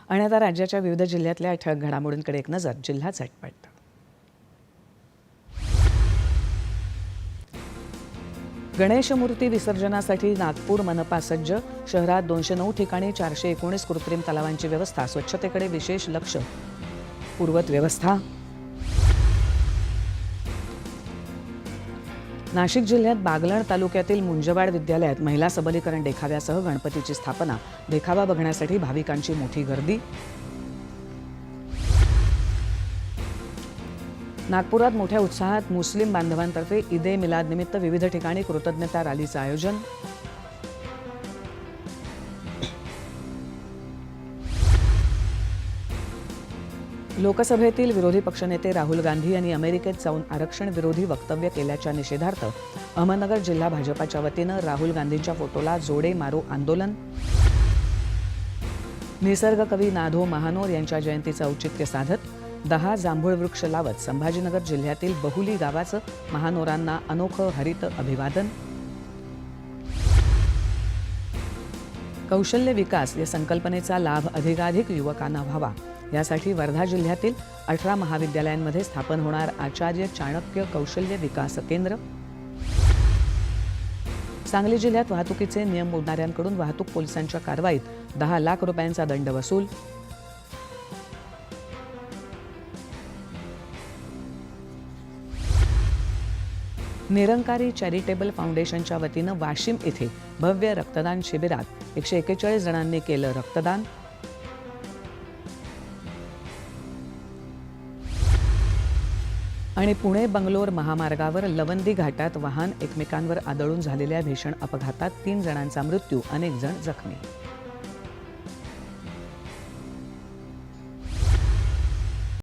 आणि आता राज्याच्या विविध जिल्ह्यातल्या ठळक घडामोडींकडे एक नजर. जिल्हा झटपट. गणेश मूर्ती विसर्जनासाठी नागपूर मनपा सज्ज. शहरात 209 ठिकाणी 419 कृत्रिम तलावांची व्यवस्था. स्वच्छतेकडे विशेष लक्ष. पूर्वत व्यवस्था. नाशिक जिल्ह्यात बागलाण तालुक्यातील मुंजवाड विद्यालयात महिला सबलीकरण देखाव्यासह गणपतीची स्थापना. देखावा बघण्यासाठी भाविकांची मोठी गर्दी. नागपुरात मोठ्या उत्साहात मुस्लिम बांधवांतर्फे ईद-ए मिलादनिमित्त विविध ठिकाणी कृतज्ञता रॅलीचं आयोजन. लोकसभेतील विरोधी पक्षनेते राहुल गांधी यांनी अमेरिकेत जाऊन आरक्षण विरोधी वक्तव्य केल्याच्या निषेधार्थ अहमदनगर जिल्हा भाजपाच्या वतीनं राहुल गांधींच्या फोटोला जोडे मारो आंदोलन. निसर्गकवी ना.धो. महानोर यांच्या जयंतीचं औचित्य साधत 10 जांभूळ वृक्ष लावत संभाजीनगर जिल्ह्यातील बहुली गावाचं महानोरांना अनोखं हरित अभिवादन. कौशल्य विकास या संकल्पनेचा लाभ अधिकाधिक युवकांना व्हावा यासाठी वर्धा जिल्ह्यातील 18 महाविद्यालयांमध्ये स्थापन होणार आचार्य चाणक्य कौशल्य विकास केंद्र. सांगली जिल्ह्यात वाहतुकीचे नियम मोडणाऱ्यांकडून वाहतूक पोलिसांच्या कारवाईत 10 लाख रुपयांचा दंड वसूल. निरंकारी चॅरिटेबल फाउंडेशनच्या वतीनं वाशिम येथे भव्य रक्तदान शिबिरात 141 जणांनी केलं रक्तदान. आणि पुणे बंगलोर महामार्गावर लवंदी घाटात वाहन एकमेकांवर आदळून झालेल्या भीषण अपघातात 3 जणांचा मृत्यू, अनेक जण जखमी.